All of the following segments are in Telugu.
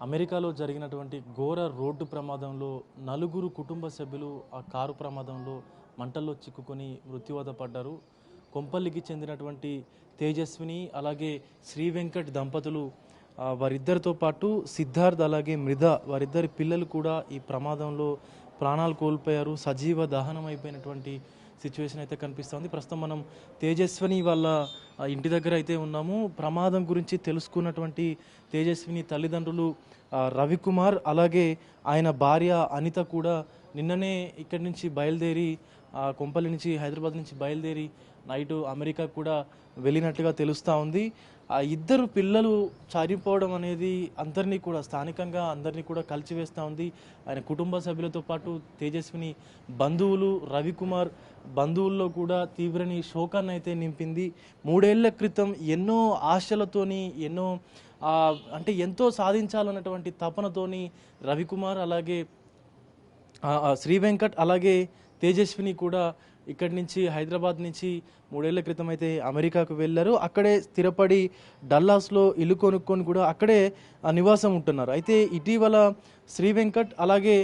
అమెరికాలో జరిగినటువంటి ఘోర రోడ్డు ప్రమాదంలో నలుగురు కుటుంబ సభ్యులు ఆ కారు ప్రమాదంలో మంటల్లో చిక్కుకొని మృత్యువాత పడ్డారు. కొంపల్లికి చెందినటువంటి తేజస్విని అలాగే శ్రీ వెంకట్ దంపతులు వారిద్దరితో పాటు సిద్ధార్థ్ అలాగే మృద వారిద్దరి పిల్లలు కూడా ఈ ప్రమాదంలో ప్రాణాలు కోల్పోయారు. సజీవ దహనం అయిపోయినటువంటి సిచ్యువేషన్ అయితే కనిపిస్తుంది. ప్రస్తుతం మనం తేజస్విని వాళ్ళ ఇంటి దగ్గర అయితే ఉన్నాము. ప్రమాదం గురించి తెలుసుకున్నటువంటి తేజస్విని తల్లిదండ్రులు రవికుమార్ అలాగే ఆయన భార్య అనిత కూడా నిన్ననే ఇక్కడి నుంచి బయలుదేరి కొంపల్లి నుంచి హైదరాబాద్ నుంచి బయలుదేరి నైటు అమెరికా కూడా వెళ్ళినట్లుగా తెలుస్తూ ఉంది. ఆ ఇద్దరు పిల్లలు చనిపోవడం అనేది అందరినీ కూడా స్థానికంగా అందరినీ కూడా కలిచివేస్తూ ఉంది. ఆయన కుటుంబ సభ్యులతో పాటు తేజస్విని బంధువులు రవికుమార్ బంధువుల్లో కూడా తీవ్రని శోకాన్ని అయితే నింపింది. 3 ఏళ్ల క్రితం ఎన్నో ఆశలతోని అంటే ఎంతో సాధించాలన్నటువంటి తపనతోని రవికుమార్ అలాగే శ్రీ వెంకట్ అలాగే తేజస్విని కూడా ఇక్కడి నుంచి హైదరాబాద్ నుంచి 3 ఏళ్ల క్రితం అయితే అమెరికాకు వెళ్ళారు. అక్కడే స్థిరపడి డల్లాస్లో ఇల్లు కొనుక్కొని కూడా అక్కడే నివాసం ఉంటున్నారు. అయితే ఇటీవల శ్రీ వెంకట్ అలాగే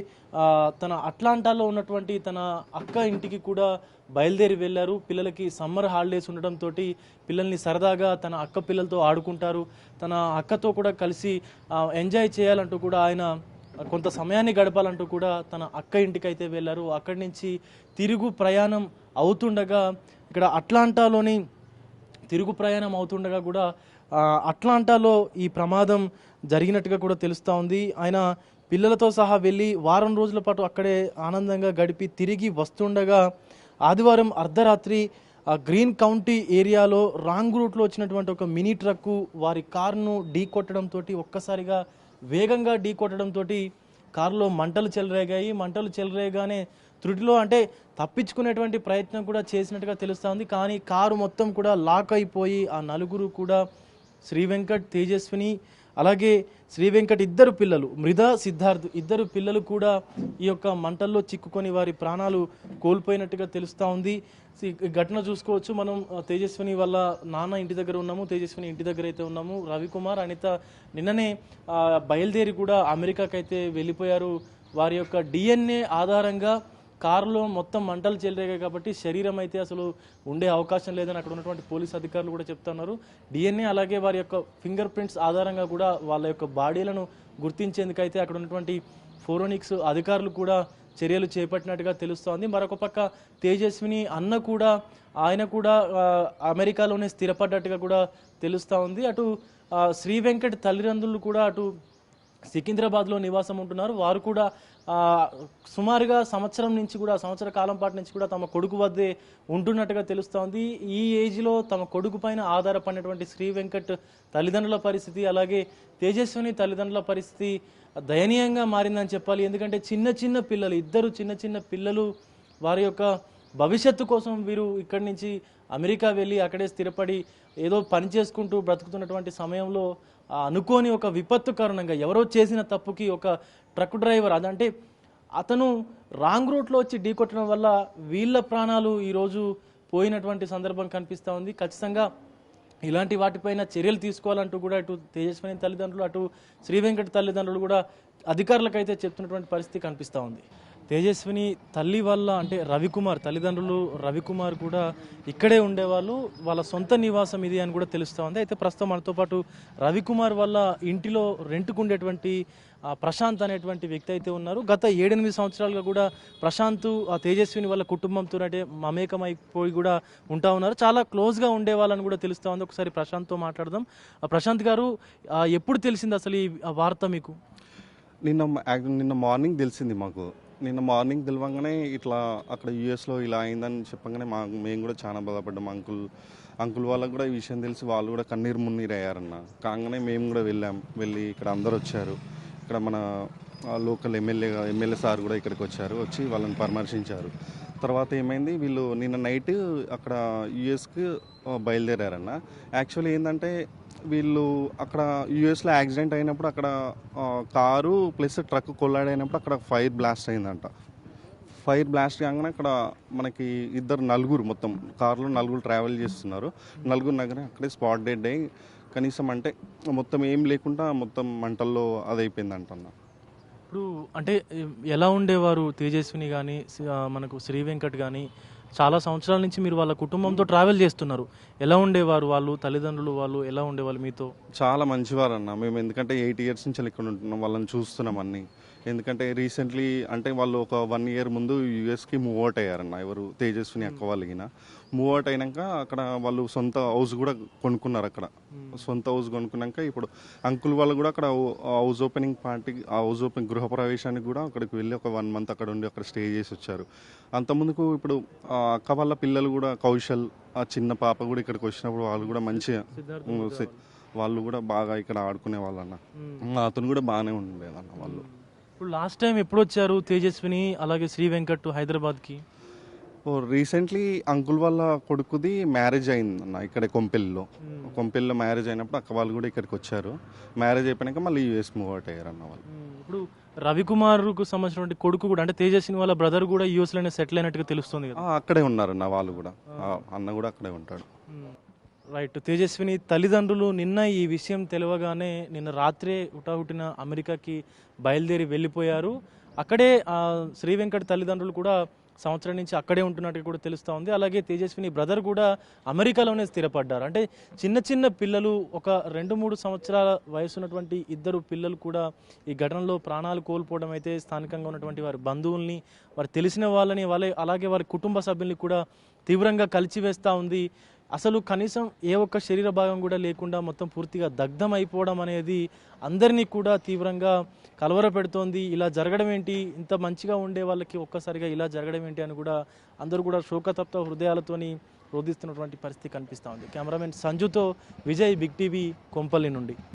తన అట్లాంటాలో ఉన్నటువంటి తన అక్క ఇంటికి కూడా బయలుదేరి వెళ్ళారు. పిల్లలకి సమ్మర్ హాలిడేస్ ఉండడంతో పిల్లల్ని సరదాగా తన అక్క పిల్లలతో ఆడుకుంటారు, తన అక్కతో కూడా కలిసి ఎంజాయ్ చేయాలంటూ కూడా ఆయన కొంత సమయాన్ని గడపాలంటూ కూడా తన అక్క ఇంటికి అయితే వెళ్ళారు. అక్కడి నుంచి తిరుగు ప్రయాణం అవుతుండగా ఇక్కడ అట్లాంటాలోని తిరుగు ప్రయాణం అవుతుండగా కూడా అట్లాంటాలో ఈ ప్రమాదం జరిగినట్టుగా కూడా తెలుస్తూ ఉంది. ఆయన పిల్లలతో సహా వెళ్ళి వారం రోజుల పాటు అక్కడే ఆనందంగా గడిపి తిరిగి వస్తుండగా ఆదివారం అర్ధరాత్రి గ్రీన్ కౌంటీ ఏరియాలో రాంగ్ రూట్లో వచ్చినటువంటి ఒక మినీ ట్రక్కు వారి కారును ఢీ కొట్టడంతో ఒక్కసారిగా వేగంగా ఢీ కొట్టడంతో కారులో మంటలు చెలరేగాయి. మంటలు చెలరేగానే త్రుటిలో అంటే తప్పించుకునేటువంటి ప్రయత్నం కూడా చేసినట్టుగా తెలుస్తోంది. కానీ కారు మొత్తం కూడా లాక్ అయిపోయి ఆ నలుగురు కూడా శ్రీ వెంకట్ తేజస్విని అలాగే శ్రీ వెంకట్ ఇద్దరు పిల్లలు మృద సిద్ధార్థ్ ఇద్దరు పిల్లలు కూడా ఈ యొక్క మంటల్లో చిక్కుకొని వారి ప్రాణాలు కోల్పోయినట్టుగా తెలుస్తూ ఉంది. ఈ ఘటన చూసుకోవచ్చు మనం. తేజస్విని వాళ్ళ నాన్న ఇంటి దగ్గర ఉన్నాము, తేజస్విని ఇంటి దగ్గర అయితే ఉన్నాము. రవికుమార్ అనిత నిన్ననే బయలుదేరి కూడా అమెరికాకి అయితే వెళ్ళిపోయారు. వారి యొక్క DNA ఆధారంగా కారులో మొత్తం మంటలు చెలరేగాయి కాబట్టి శరీరం అయితే అసలు ఉండే అవకాశం లేదని అక్కడ ఉన్నటువంటి పోలీస్ అధికారులు కూడా చెప్తున్నారు. DNA అలాగే వారి యొక్క ఫింగర్ ప్రింట్స్ ఆధారంగా కూడా వాళ్ళ యొక్క బాడీలను గుర్తించేందుకైతే అక్కడ ఉన్నటువంటి ఫోరెన్సిక్స్ అధికారులు కూడా చర్యలు చేపట్టినట్టుగా తెలుస్తోంది. మరొక పక్క తేజస్విని అన్న కూడా ఆయన కూడా అమెరికాలోనే స్థిరపడ్డట్టుగా కూడా తెలుస్తూ ఉంది. అటు శ్రీ వెంకట్ తల్లిదండ్రులు కూడా అటు సికింద్రాబాద్లో నివాసం ఉంటున్నారు. వారు కూడా సుమారుగా సంవత్సర కాలం పాటు నుంచి కూడా తమ కొడుకు వద్దే ఉంటున్నట్టుగా తెలుస్తోంది. ఈ ఏజ్లో తమ కొడుకు పైన ఆధారపడినటువంటి శ్రీ వెంకట్ తల్లిదండ్రుల పరిస్థితి అలాగే తేజస్విని తల్లిదండ్రుల పరిస్థితి దయనీయంగా మారిందని చెప్పాలి. ఎందుకంటే ఇద్దరు చిన్న పిల్లలు వారి యొక్క భవిష్యత్తు కోసం వీరు ఇక్కడి నుంచి అమెరికా వెళ్ళి అక్కడే స్థిరపడి ఏదో పని చేసుకుంటూ బ్రతుకుతున్నటువంటి సమయంలో అనుకోని ఒక విపత్తు కారణంగా ఎవరో చేసిన తప్పుకి ఒక ట్రక్ డ్రైవర్ అదంటే అతను రాంగ్ రూట్లో వచ్చి ఢీకొట్టడం వల్ల వీళ్ళ ప్రాణాలు ఈరోజు పోయినటువంటి సందర్భం కనిపిస్తూ ఉంది. ఖచ్చితంగా ఇలాంటి వాటిపైన చర్యలు తీసుకోవాలంటూ కూడా ఇటు తేజస్విని తల్లిదండ్రులు అటు శ్రీ వెంకట్ తల్లిదండ్రులు కూడా అధికారులకైతే చెప్తున్నటువంటి పరిస్థితి కనిపిస్తూ ఉంది. తేజస్విని తల్లి వల్ల అంటే రవికుమార్ తల్లిదండ్రులు రవికుమార్ కూడా ఇక్కడే ఉండేవాళ్ళు, వాళ్ళ సొంత నివాసం ఇది అని కూడా తెలుస్తూ ఉంది. అయితే ప్రస్తుతం మనతో పాటు రవికుమార్ వల్ల ఇంటిలో రెంట్కు ఉండేటువంటి ప్రశాంత్ అనేటువంటి వ్యక్తి అయితే ఉన్నారు. గత 7-8 సంవత్సరాలుగా కూడా ప్రశాంత్ తేజస్విని వాళ్ళ కుటుంబంతో అంటే మమేకమైపోయి కూడా ఉంటా ఉన్నారు. చాలా క్లోజ్గా ఉండేవాళ్ళని కూడా తెలుస్తూ ఉంది. ఒకసారి ప్రశాంత్తో మాట్లాడదాం. ప్రశాంత్ గారు, ఎప్పుడు తెలిసింది అసలు ఈ వార్త మీకు? నిన్న మార్నింగ్ తెలిసింది మాకు. నిన్న మార్నింగ్ తెలియగానే ఇట్లా అక్కడ యూఎస్లో ఇలా అయిందని చెప్పగానే మేము కూడా చాలా బాధపడ్డాం. అంకుల్ వాళ్ళకు కూడా ఈ విషయం తెలిసి వాళ్ళు కూడా కన్నీరు మున్నీరు అయ్యారన్న. కాగానే మేము కూడా వెళ్ళి ఇక్కడ అందరు వచ్చారు. ఇక్కడ మన లోకల్ ఎమ్మెల్యే సార్ కూడా ఇక్కడికి వచ్చి వాళ్ళని పరామర్శించారు. తర్వాత ఏమైంది, వీళ్ళు నిన్న నైట్ అక్కడ యూఎస్కి బయలుదేరారన్న. యాక్చువల్లీ ఏంటంటే వీళ్ళు అక్కడ యూఎస్లో యాక్సిడెంట్ అయినప్పుడు అక్కడ కారు ప్లస్ ట్రక్ కొల్లాడైనప్పుడు అక్కడ ఫైర్ బ్లాస్ట్ అయిందంట. ఫైర్ బ్లాస్ట్ కాగానే అక్కడ మనకి నలుగురు మొత్తం కారులో నలుగురు ట్రావెల్ చేస్తున్నారు. నలుగురు నగర అక్కడే స్పాట్ డెడ్ అయ్యి కనీసం అంటే మొత్తం ఏం లేకుండా మొత్తం మంటల్లో అదైపోయింది అంటున్నా. ఇప్పుడు అంటే ఎలా ఉండేవారు తేజస్విని కానీ మనకు శ్రీ వెంకట్ కానీ చాలా సంవత్సరాల నుంచి మీరు వాళ్ళ కుటుంబంతో ట్రావెల్ చేస్తున్నారు. ఎలా ఉండేవారు వాళ్ళు, తల్లిదండ్రులు వాళ్ళు ఎలా ఉండేవాళ్ళు మీతో? చాలా మంచివారు అన్న. మేము ఎందుకంటే 8 ఇయర్స్ నుంచి ఇక్కడ ఉంటున్నాం, వాళ్ళని చూస్తున్నాం అన్నీ. ఎందుకంటే రీసెంట్లీ అంటే వాళ్ళు ఒక 1 ఇయర్ ముందు యూఎస్కి మూవ్ అవుట్ అయ్యారన్న. ఎవరు తేజస్విని అక్క వాళ్ళకిన మూవ్ అవుట్ అయినాక అక్కడ వాళ్ళు సొంత హౌస్ కూడా కొనుక్కున్నారు. అక్కడ సొంత హౌస్ కొనుక్కున్నాక ఇప్పుడు అంకుల్ వాళ్ళు కూడా అక్కడ house opening party, house opening గృహప్రవేశానికి కూడా అక్కడికి వెళ్ళి ఒక 1 మంత్ అక్కడ ఉండి అక్కడ స్టే చేసి వచ్చారు. అంతకుముందుకు ఇప్పుడు అక్క వాళ్ళ పిల్లలు కూడా కౌశల్, ఆ చిన్న పాప కూడా ఇక్కడికి వచ్చినప్పుడు వాళ్ళు కూడా మంచిగా వాళ్ళు కూడా బాగా ఇక్కడ ఆడుకునే వాళ్ళన్న. అతను కూడా బాగానే ఉండేదన్న వాళ్ళు. ఇప్పుడు లాస్ట్ టైం ఎప్పుడు వచ్చారు తేజస్విని అలాగే శ్రీ వెంకట్ హైదరాబాద్కి? రీసెంట్లీ అంకుల్ వాళ్ళ కొడుకుది మ్యారేజ్ అయిందన్న ఇక్కడ కొంపెల్లిలో మ్యారేజ్ అయినప్పుడు అక్క వాళ్ళు కూడా ఇక్కడికి వచ్చారు. మ్యారేజ్ అయిపోయాక మళ్ళీ యూఎస్ మూవ్ అవుట్ అయ్యారు అన్న వాళ్ళు. ఇప్పుడు రవికుమార్కు సంబంధించిన కొడుకు కూడా అంటే తేజస్విని వాళ్ళ బ్రదర్ కూడా యూఎస్లోనే సెటిల్ అయినట్టుగా తెలుస్తుంది కదా? అక్కడే ఉన్నారన్న వాళ్ళు కూడా, అన్న కూడా అక్కడే ఉంటాడు. రైట్. తేజస్విని తల్లిదండ్రులు నిన్న ఈ విషయం తెలియగానే నిన్న రాత్రే హుటాహుటిన అమెరికాకి బయలుదేరి వెళ్ళిపోయారు. అక్కడే శ్రీ వెంకట్ తల్లిదండ్రులు కూడా సంవత్సరం నుంచి అక్కడే ఉంటున్నట్టుగా కూడా తెలుస్తూ ఉంది. అలాగే తేజస్విని బ్రదర్ కూడా అమెరికాలోనే స్థిరపడ్డారు. అంటే చిన్న చిన్న పిల్లలు, ఒక 2-3 సంవత్సరాల వయసు ఉన్నటువంటి 2 పిల్లలు కూడా ఈ ఘటనలో ప్రాణాలు కోల్పోవడం అయితే స్థానికంగా ఉన్నటువంటి వారి బంధువుల్ని, వారు తెలిసిన వాళ్ళని, అలాగే వారి కుటుంబ సభ్యుల్ని కూడా తీవ్రంగా కలిచివేస్తూ ఉంది. అసలు కనీసం ఏ ఒక్క శరీర భాగం కూడా లేకుండా మొత్తం పూర్తిగా దగ్ధం అయిపోవడం అనేది అందరినీ కూడా తీవ్రంగా కలవరపెడుతోంది. ఇలా జరగడం ఏంటి, ఇంత మంచిగా ఉండే వాళ్ళకి ఒక్కసారిగా ఇలా జరగడం ఏంటి అని కూడా అందరూ కూడా శోకతప్త హృదయాలతోని రోధిస్తున్నటువంటి పరిస్థితి కనిపిస్తూ ఉంది. కెమెరామెన్ సంజుతో విజయ్, బిగ్ టీవీ, కొంపల్లి నుండి.